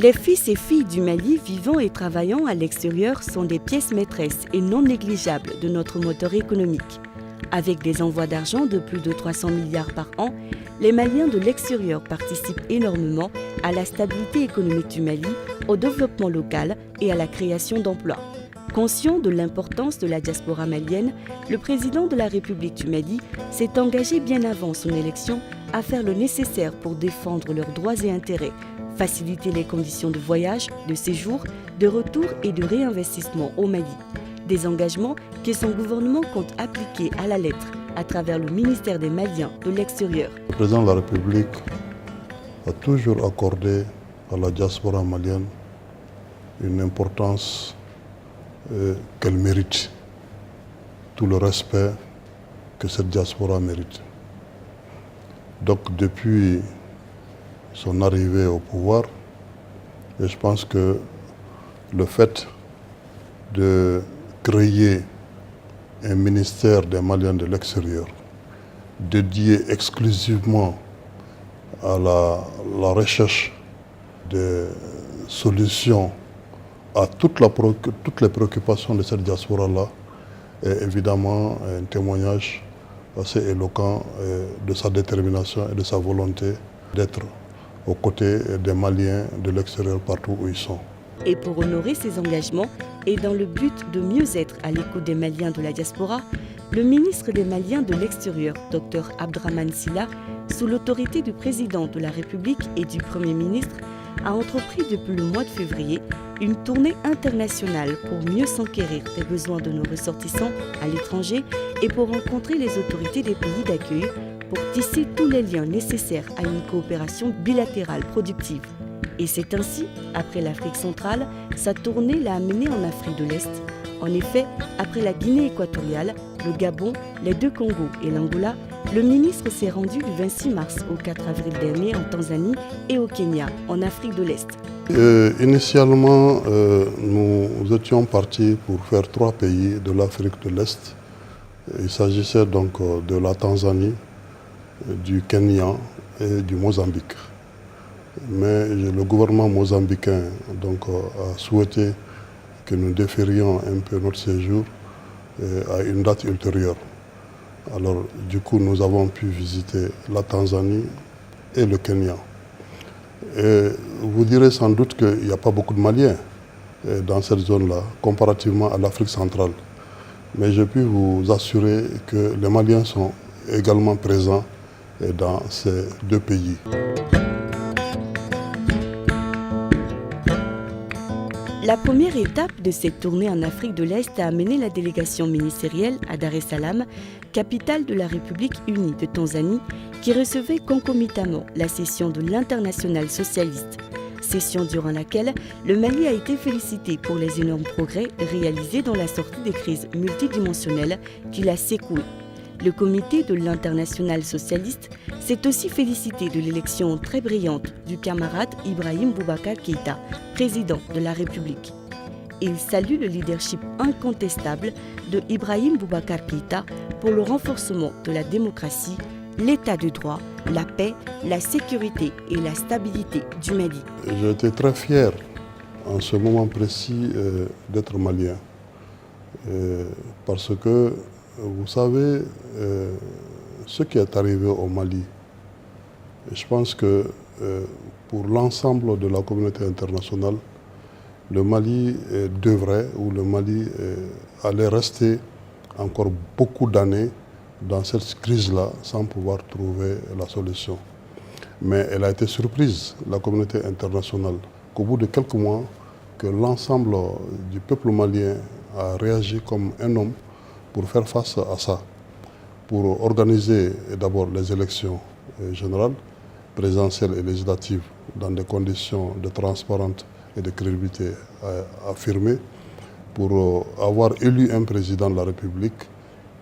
Les fils et filles du Mali vivant et travaillant à l'extérieur sont des pièces maîtresses et non négligeables de notre moteur économique. Avec des envois d'argent de plus de 300 milliards par an, les Maliens de l'extérieur participent énormément à la stabilité économique du Mali, au développement local et à la création d'emplois. Conscient de l'importance de la diaspora malienne, le président de la République du Mali s'est engagé bien avant son élection à faire le nécessaire pour défendre leurs droits et intérêts, faciliter les conditions de voyage, de séjour, de retour et de réinvestissement au Mali. Des engagements que son gouvernement compte appliquer à la lettre à travers le ministère des Maliens de l'extérieur. Le président de la République a toujours accordé à la diaspora malienne une importance qu'elle mérite, tout le respect que cette diaspora mérite. Donc depuis son arrivée au pouvoir, et je pense que le fait de créer un ministère des Maliens de l'extérieur dédié exclusivement à la recherche de solutions à toutes les préoccupations de cette diaspora-là est évidemment un témoignage assez éloquent de sa détermination et de sa volonté d'être aux côtés des Maliens de l'extérieur partout où ils sont. Et pour honorer ces engagements et dans le but de mieux être à l'écoute des Maliens de la diaspora, le ministre des Maliens de l'extérieur, Dr Abdrahmane Sylla, sous l'autorité du président de la République et du Premier ministre, a entrepris depuis le mois de février une tournée internationale pour mieux s'enquérir des besoins de nos ressortissants à l'étranger et pour rencontrer les autorités des pays d'accueil pour tisser tous les liens nécessaires à une coopération bilatérale productive. Et c'est ainsi, après l'Afrique centrale, sa tournée l'a amené en Afrique de l'Est. En effet, après la Guinée équatoriale, le Gabon, les deux Congos et l'Angola, le ministre s'est rendu du 26 mars au 4 avril dernier en Tanzanie et au Kenya, en Afrique de l'Est. Initialement, nous étions partis pour faire 3 pays de l'Afrique de l'Est. Il s'agissait donc de la Tanzanie, du Kenya et du Mozambique. Mais le gouvernement mozambicain donc, a souhaité que nous déférions un peu notre séjour à une date ultérieure. Alors du coup, nous avons pu visiter la Tanzanie et le Kenya. Et vous direz sans doute qu'il n'y a pas beaucoup de Maliens dans cette zone-là, comparativement à l'Afrique centrale. Mais je puis vous assurer que les Maliens sont également présents dans ces 2 pays. La première étape de cette tournée en Afrique de l'Est a amené la délégation ministérielle à Dar es Salaam, capitale de la République unie de Tanzanie, qui recevait concomitamment la session de l'Internationale socialiste. Session durant laquelle le Mali a été félicité pour les énormes progrès réalisés dans la sortie des crises multidimensionnelles qu'il a secouées. Le comité de l'Internationale socialiste s'est aussi félicité de l'élection très brillante du camarade Ibrahim Boubacar Keïta, président de la République. Il salue le leadership incontestable de Ibrahim Boubacar Keïta pour le renforcement de la démocratie, l'état de droit, la paix, la sécurité et la stabilité du Mali. J'étais très fier en ce moment précis d'être malien parce que vous savez, ce qui est arrivé au Mali, je pense que pour l'ensemble de la communauté internationale, le Mali devrait, ou le Mali allait rester encore beaucoup d'années dans cette crise-là sans pouvoir trouver la solution. Mais elle a été surprise, la communauté internationale, qu'au bout de quelques mois, que l'ensemble du peuple malien a réagi comme un homme pour faire face à ça, pour organiser d'abord les élections générales, présidentielles et législatives dans des conditions de transparence et de crédibilité affirmées, pour avoir élu un président de la République,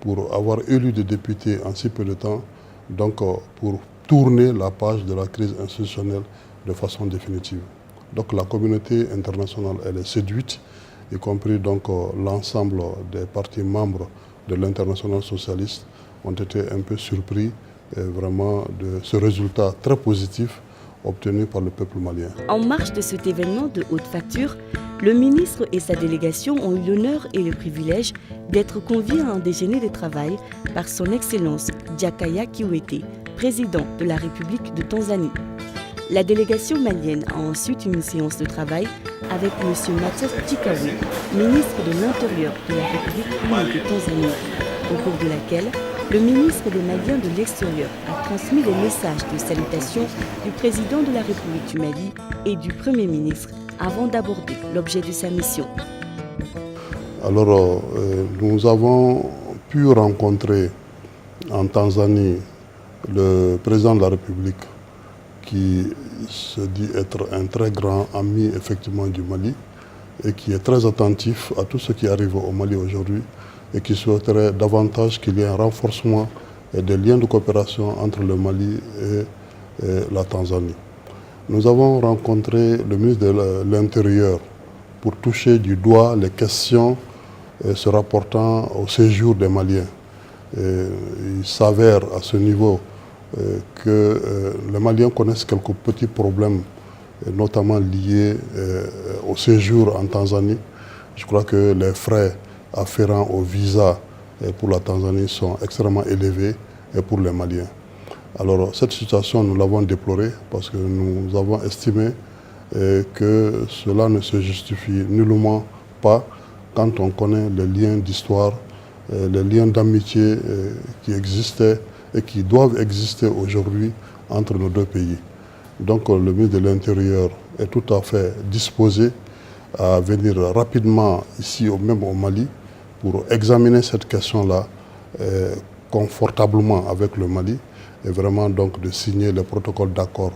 pour avoir élu des députés en si peu de temps, donc pour tourner la page de la crise institutionnelle de façon définitive. Donc la communauté internationale, elle est séduite, y compris donc l'ensemble des partis membres de l'Internationale socialiste ont été un peu surpris vraiment de ce résultat très positif obtenue par le peuple malien. En marge de cet événement de haute facture, le ministre et sa délégation ont eu l'honneur et le privilège d'être conviés à un déjeuner de travail par son Excellence Jakaya Kikwete, président de la République de Tanzanie. La délégation malienne a ensuite une séance de travail avec M. Mathias Chikawe, ministre de l'Intérieur de la République unie de Tanzanie, au cours de laquelle le ministre des Maliens de l'extérieur a transmis les messages de salutation du président de la République du Mali et du Premier ministre avant d'aborder l'objet de sa mission. Alors, nous avons pu rencontrer en Tanzanie le président de la République qui se dit être un très grand ami effectivement du Mali et qui est très attentif à tout ce qui arrive au Mali aujourd'hui et qui souhaiterait davantage qu'il y ait un renforcement des liens de coopération entre le Mali et la Tanzanie. Nous avons rencontré le ministre de l'Intérieur pour toucher du doigt les questions se rapportant au séjour des Maliens. Il s'avère à ce niveau que les Maliens connaissent quelques petits problèmes, notamment liés au séjour en Tanzanie. Je crois que les frais afférents au visa pour la Tanzanie sont extrêmement élevés pour les Maliens. Alors cette situation, nous l'avons déplorée parce que nous avons estimé que cela ne se justifie nullement pas quand on connaît les liens d'histoire, les liens d'amitié qui existaient et qui doivent exister aujourd'hui entre nos deux pays. Donc le ministre de l'Intérieur est tout à fait disposé à venir rapidement ici, même au Mali, pour examiner cette question-là confortablement avec le Mali et vraiment donc de signer le protocole d'accord.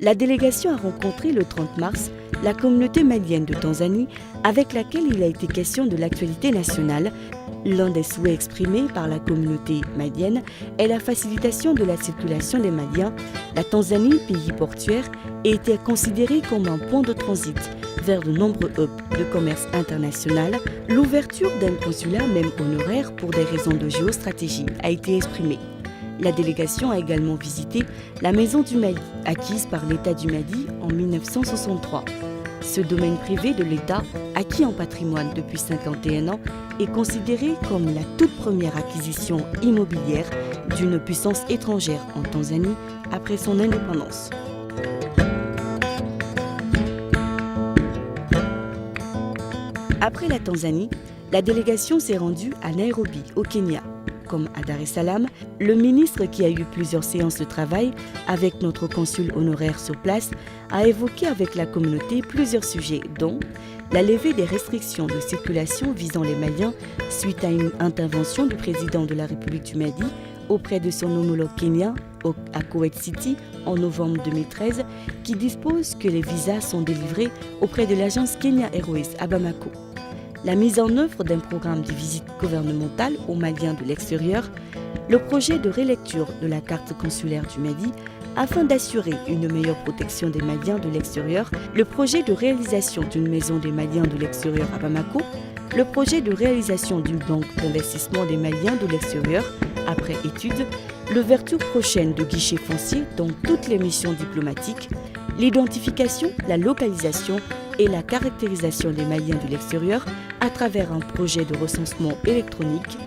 La délégation a rencontré le 30 mars la communauté malienne de Tanzanie avec laquelle il a été question de l'actualité nationale. L'un des souhaits exprimés par la communauté malienne est la facilitation de la circulation des Maliens. La Tanzanie, pays portuaire, était considérée comme un point de transit vers de nombreux hubs de commerce international. L'ouverture d'un consulat, même honoraire, pour des raisons de géostratégie, a été exprimée. La délégation a également visité la Maison du Mali, acquise par l'État du Mali en 1963. Ce domaine privé de l'État, acquis en patrimoine depuis 51 ans, est considéré comme la toute première acquisition immobilière d'une puissance étrangère en Tanzanie après son indépendance. Après la Tanzanie, la délégation s'est rendue à Nairobi, au Kenya. Comme à Dar es Salaam, le ministre, qui a eu plusieurs séances de travail avec notre consul honoraire sur place, a évoqué avec la communauté plusieurs sujets, dont la levée des restrictions de circulation visant les Maliens suite à une intervention du président de la République du Mali auprès de son homologue kenyan à Kuwait City en novembre 2013, qui dispose que les visas sont délivrés auprès de l'agence Kenya Airways à Bamako. La mise en œuvre d'un programme de visite gouvernementale aux Maliens de l'extérieur, le projet de relecture de la carte consulaire du Mali afin d'assurer une meilleure protection des Maliens de l'extérieur, le projet de réalisation d'une maison des Maliens de l'extérieur à Bamako, le projet de réalisation d'une banque d'investissement des Maliens de l'extérieur après étude, l'ouverture prochaine de guichets fonciers dans toutes les missions diplomatiques, l'identification, la localisation et la caractérisation des Maliens de l'extérieur à travers un projet de recensement électronique,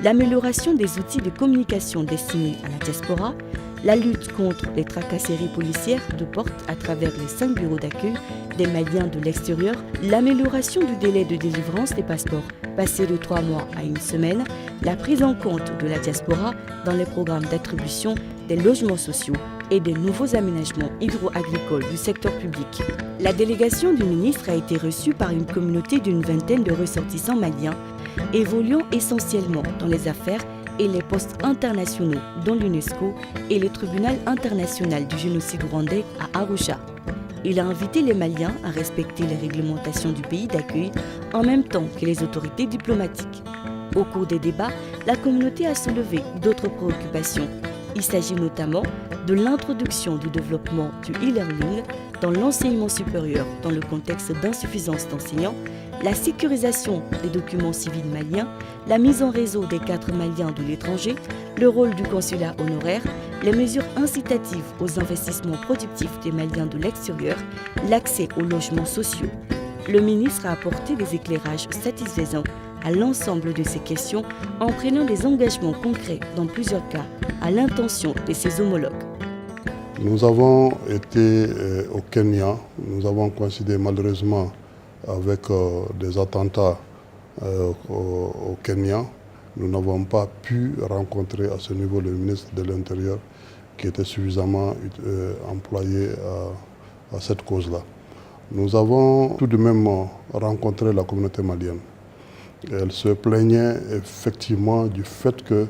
l'amélioration des outils de communication destinés à la diaspora, la lutte contre les tracasseries policières de porte à travers les 5 bureaux d'accueil des Maliens de l'extérieur, l'amélioration du délai de délivrance des passeports, passé de 3 mois à 1 semaine, la prise en compte de la diaspora dans les programmes d'attribution des logements sociaux et des nouveaux aménagements hydro-agricoles du secteur public. La délégation du ministre a été reçue par une communauté d'une vingtaine de ressortissants maliens, évoluant essentiellement dans les affaires et les postes internationaux dont l'UNESCO et le Tribunal international du génocide rwandais à Arusha. Il a invité les Maliens à respecter les réglementations du pays d'accueil en même temps que les autorités diplomatiques. Au cours des débats, la communauté a soulevé d'autres préoccupations. Il s'agit notamment de l'introduction du développement du e-learning dans l'enseignement supérieur dans le contexte d'insuffisance d'enseignants, la sécurisation des documents civils maliens, la mise en réseau des cadres maliens de l'étranger, le rôle du consulat honoraire, les mesures incitatives aux investissements productifs des Maliens de l'extérieur, l'accès aux logements sociaux. Le ministre a apporté des éclairages satisfaisants à l'ensemble de ces questions en prenant des engagements concrets dans plusieurs cas à l'intention de ses homologues. Nous avons été au Kenya, nous avons coïncidé malheureusement avec des attentats au Kenya. Nous n'avons pas pu rencontrer à ce niveau le ministre de l'Intérieur qui était suffisamment employé à cette cause-là. Nous avons tout de même rencontré la communauté malienne. Elle se plaignait effectivement du fait que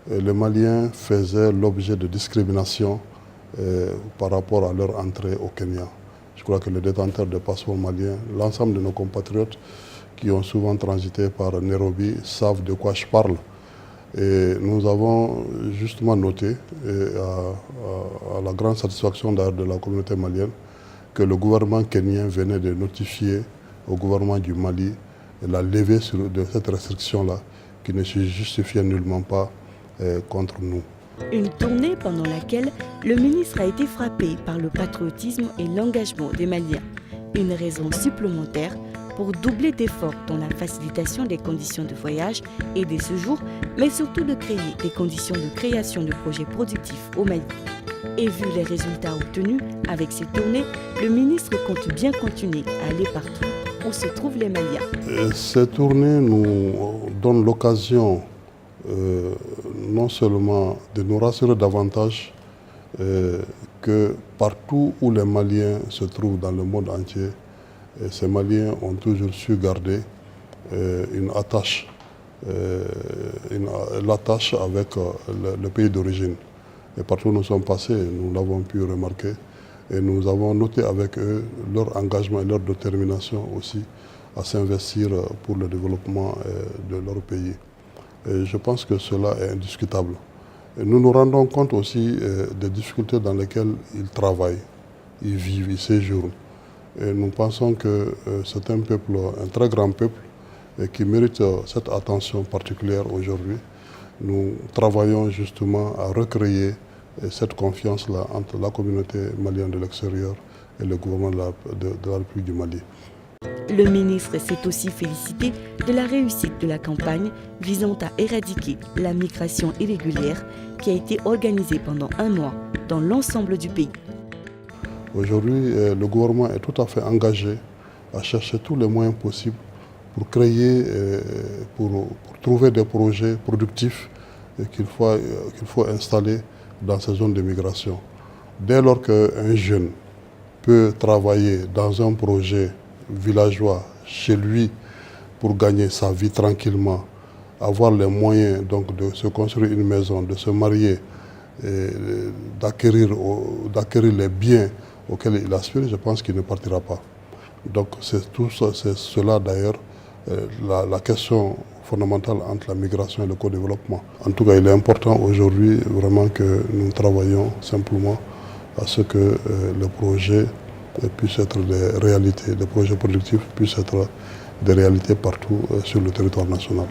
les Maliens faisaient l'objet de discrimination par rapport à leur entrée au Kenya. Je crois que les détenteurs de passeports maliens, l'ensemble de nos compatriotes qui ont souvent transité par Nairobi savent de quoi je parle. Et nous avons justement noté, à la grande satisfaction de la communauté malienne, que le gouvernement kenyan venait de notifier au gouvernement du Mali la levée de cette restriction-là, qui ne se justifiait nullement pas contre nous. Une tournée pendant laquelle le ministre a été frappé par le patriotisme et l'engagement des Maliens. Une raison supplémentaire pour doubler d'efforts dans la facilitation des conditions de voyage et des séjours, mais surtout de créer des conditions de création de projets productifs au Mali. Et vu les résultats obtenus avec ces tournées, le ministre compte bien continuer à aller partout où se trouvent les Maliens. Ces tournées nous donnent l'occasion non seulement de nous rassurer davantage que partout où les Maliens se trouvent dans le monde entier, ces Maliens ont toujours su garder une attache, l'attache avec le pays d'origine. Et partout où nous sommes passés, nous l'avons pu remarquer et nous avons noté avec eux leur engagement et leur détermination aussi à s'investir pour le développement de leur pays. Et je pense que cela est indiscutable. Et nous nous rendons compte aussi des difficultés dans lesquelles ils travaillent, ils vivent, ils séjournent. Et nous pensons que c'est un peuple, un très grand peuple, qui mérite cette attention particulière aujourd'hui. Nous travaillons justement à recréer cette confiance-là entre la communauté malienne de l'extérieur et le gouvernement de la République du Mali. Le ministre s'est aussi félicité de la réussite de la campagne visant à éradiquer la migration irrégulière qui a été organisée pendant un mois dans l'ensemble du pays. Aujourd'hui, le gouvernement est tout à fait engagé à chercher tous les moyens possibles pour créer, pour trouver des projets productifs qu'il faut installer dans ces zones de migration. Dès lors qu'un jeune peut travailler dans un projet villageois chez lui pour gagner sa vie tranquillement, avoir les moyens donc de se construire une maison, de se marier, d'acquérir les biens auxquels il aspire, je pense qu'il ne partira pas. Donc c'est tout ça, c'est cela d'ailleurs la question fondamentale entre la migration et le co-développement. En tout cas, il est important aujourd'hui vraiment que nous travaillions simplement à ce que le projet puissent être des réalités, des projets productifs puissent être des réalités partout sur le territoire national.